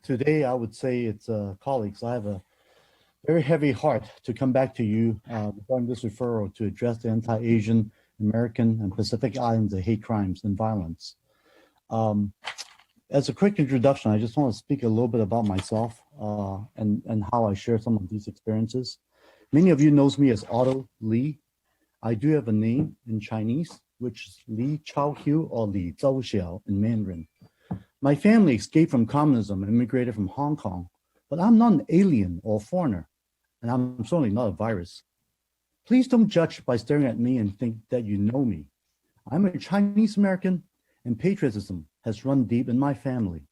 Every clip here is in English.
Today, I would say it's colleagues. I have a very heavy heart to come back to you regarding this referral to address the anti-Asian, American, and Pacific Islands of hate crimes and violence. Um, as a quick introduction, I just want to speak a little bit about myself and how I share some of these experiences. Many of you knows me as Otto Li. I do have a name in Chinese, which is Li Chaohu or Li Zhouxiao in Mandarin. My family escaped from communism and immigrated from Hong Kong, but I'm not an alien or foreigner, and I'm certainly not a virus. Please don't judge by staring at me and think that you know me. I'm a Chinese American, and patriotism has run deep in my family.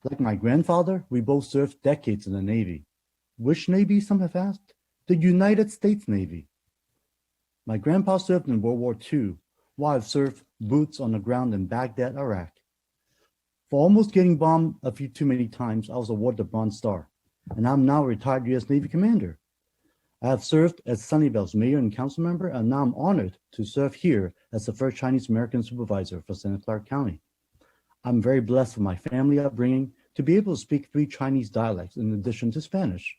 Like my grandfather, we both served decades in the Navy. Which Navy, some have asked? The United States Navy. My grandpa served in World War II, while I've served boots on the ground in Baghdad, Iraq. For almost getting bombed a few too many times, I was awarded the Bronze Star, and I'm now a retired U.S. Navy commander. I have served as Sunnyvale's mayor and council member, and now I'm honored to serve here as the first Chinese American supervisor for Santa Clara County. I'm very blessed with my family upbringing to be able to speak 3 Chinese dialects in addition to Spanish.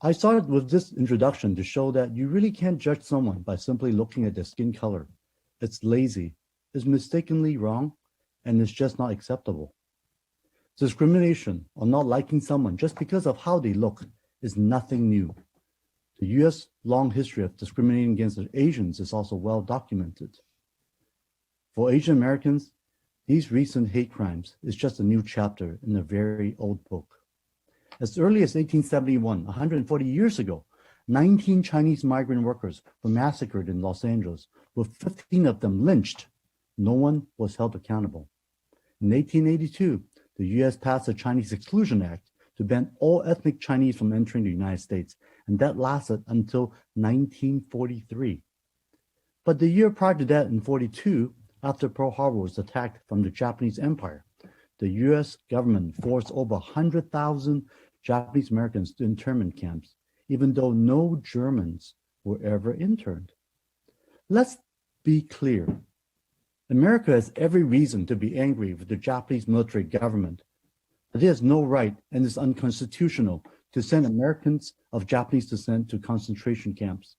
I started with this introduction to show that you really can't judge someone by simply looking at their skin color. It's lazy, it's mistakenly wrong, and it's just not acceptable. Discrimination or not liking someone just because of how they look is nothing new. The U.S. long history of discriminating against Asians is also well documented. For Asian Americans, these recent hate crimes is just a new chapter in a very old book. As early as 1871, 140 years ago, 19 Chinese migrant workers were massacred in Los Angeles, with 15 of them lynched. No one was held accountable. In 1882, the U.S. passed the Chinese Exclusion Act to ban all ethnic Chinese from entering the United States, and that lasted until 1943. But the year prior to that, in 42, after Pearl Harbor was attacked from the Japanese Empire, the U.S. government forced over 100,000 Japanese Americans to internment camps, even though no Germans were ever interned. Let's be clear. America has every reason to be angry with the Japanese military government, but it has no right and is unconstitutional to send Americans of Japanese descent to concentration camps.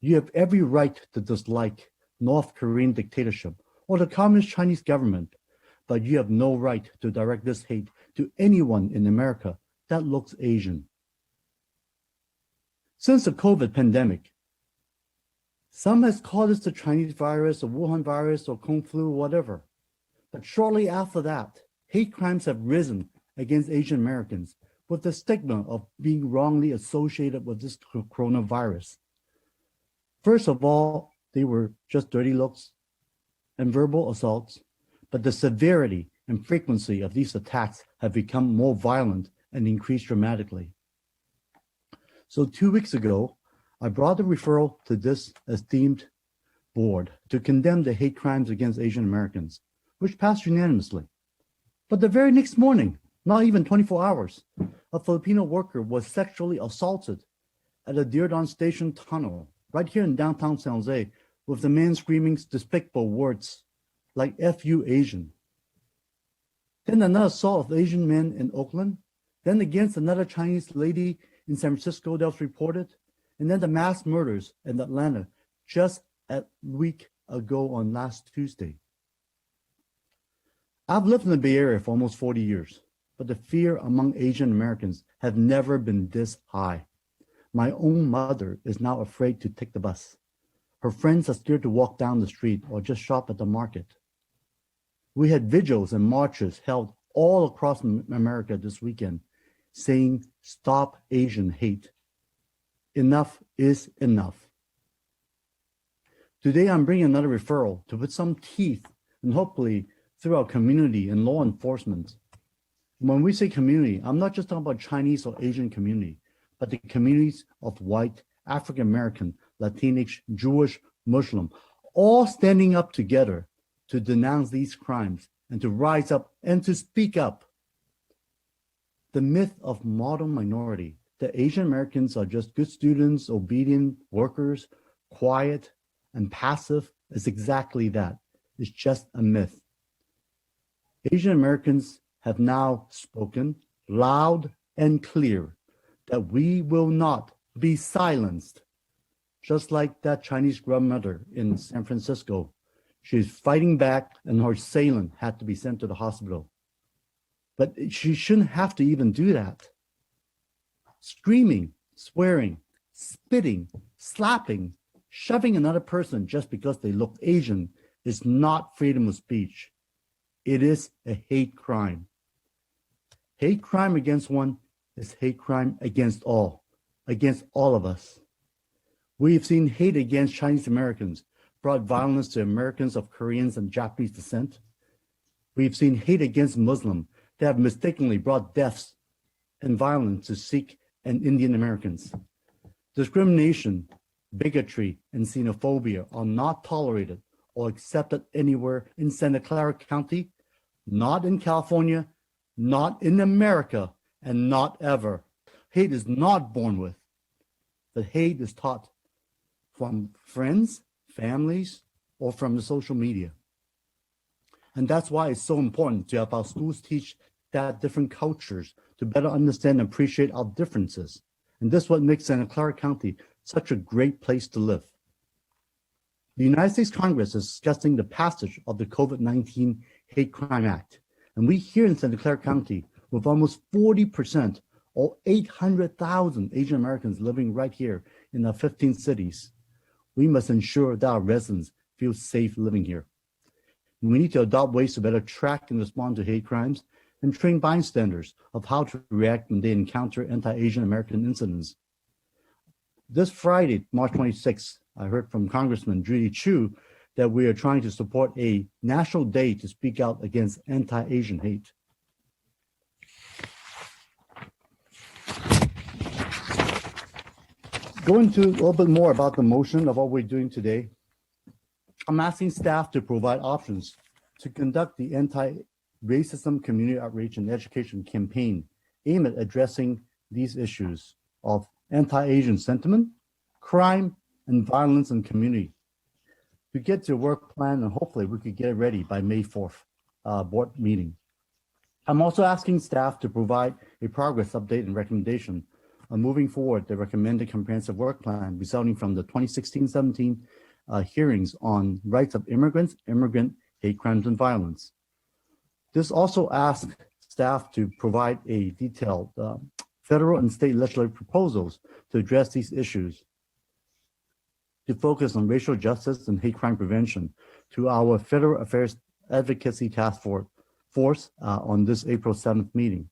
You have every right to dislike North Korean dictatorship or the Communist Chinese government, but you have no right to direct this hate to anyone in America that looks Asian. Since the COVID pandemic, some has called this the Chinese virus or Wuhan virus or Kung flu or whatever. But shortly after that, hate crimes have risen against Asian Americans with the stigma of being wrongly associated with this coronavirus. First of all, they were just dirty looks and verbal assaults, but the severity and frequency of these attacks have become more violent and increased dramatically. So 2 weeks ago, I brought a referral to this esteemed board to condemn the hate crimes against Asian Americans, which passed unanimously. But the very next morning, not even 24 hours, a Filipino worker was sexually assaulted at a Dirdon Station tunnel right here in downtown San Jose, with the man screaming despicable words like "F you Asian." Then another assault of Asian men in Oakland, then against another Chinese lady in San Francisco that was reported, and then the mass murders in Atlanta just a week ago on last Tuesday. I've lived in the Bay Area for almost 40 years, but the fear among Asian Americans have never been this high. My own mother is now afraid to take the bus. Her friends are scared to walk down the street or just shop at the market. We had vigils and marches held all across America this weekend saying, "Stop Asian hate. Enough is enough." Today, I'm bringing another referral to put some teeth and hopefully through our community and law enforcement. When we say community, I'm not just talking about Chinese or Asian community, but the communities of white, African American, Latinx, Jewish, Muslim, all standing up together to denounce these crimes and to rise up and to speak up. The myth of model minority, that Asian Americans are just good students, obedient workers, quiet and passive, is exactly that. It's just a myth. Asian Americans have now spoken loud and clear that we will not be silenced. Just like that Chinese grandmother in San Francisco, she's fighting back and her assailant had to be sent to the hospital. But she shouldn't have to even do that. Screaming, swearing, spitting, slapping, shoving another person just because they look Asian is not freedom of speech. It is a hate crime. Hate crime against one is hate crime against all of us. We've seen hate against Chinese Americans brought violence to Americans of Koreans and Japanese descent. We've seen hate against Muslims that have mistakenly brought deaths and violence to Sikh and Indian Americans. Discrimination, bigotry, and xenophobia are not tolerated or accepted anywhere in Santa Clara County, not in California, not in America, and not ever. Hate is not born with, but hate is taught from friends, families, or from the social media. And that's why it's so important to have our schools teach that different cultures to better understand and appreciate our differences. And this is what makes Santa Clara County such a great place to live. The United States Congress is discussing the passage of the COVID-19 Hate Crime Act. And we here in Santa Clara County, with almost 40% or 800,000 Asian Americans living right here in our 15 cities, we must ensure that our residents feel safe living here. We need to adopt ways to better track and respond to hate crimes and train bystanders of how to react when they encounter anti-Asian American incidents. This Friday, March 26th, I heard from Congressman Judy Chu that we are trying to support a national day to speak out against anti-Asian hate. Going to a little bit more about the motion of what we're doing today, I'm asking staff to provide options to conduct the anti-racism community outreach and education campaign aimed at addressing these issues of anti-Asian sentiment, crime, and violence in community. To get to a work plan, and hopefully we could get it ready by May 4th board meeting. I'm also asking staff to provide a progress update and recommendation on moving forward the recommended comprehensive work plan resulting from the 2016-17 hearings on rights of immigrants, immigrant hate crimes and violence. This also asks staff to provide a detailed federal and state legislative proposals to address these issues, to focus on racial justice and hate crime prevention to our Federal Affairs Advocacy Task Force on this April 7th meeting.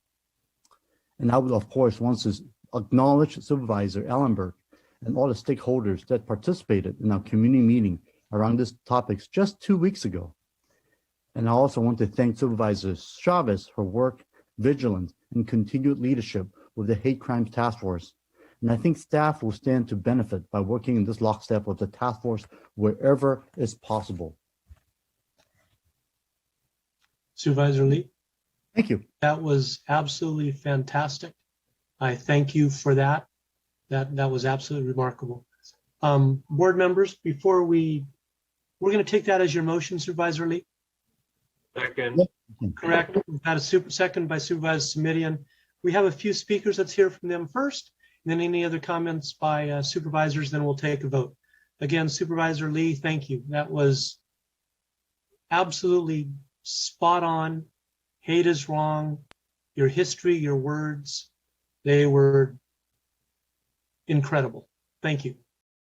And I would, of course, want to acknowledge Supervisor Ellenberg and all the stakeholders that participated in our community meeting around these topics just 2 weeks ago. And I also want to thank Supervisor Chavez for work, vigilance, and continued leadership with the Hate Crimes Task Force. And I think staff will stand to benefit by working in this lockstep with the task force wherever is possible. Supervisor Lee. Thank you. That was absolutely fantastic. I thank you for that. That was absolutely remarkable. Board members, before we're going to take that as your motion, Supervisor Lee. Second. Correct. We've got a second by Supervisor Simidian. We have a few speakers. Let's hear from them first. And then any other comments by supervisors, then we'll take a vote. Again, Supervisor Lee, thank you. That was absolutely spot on. Hate is wrong. Your history, your words, they were incredible. Thank you.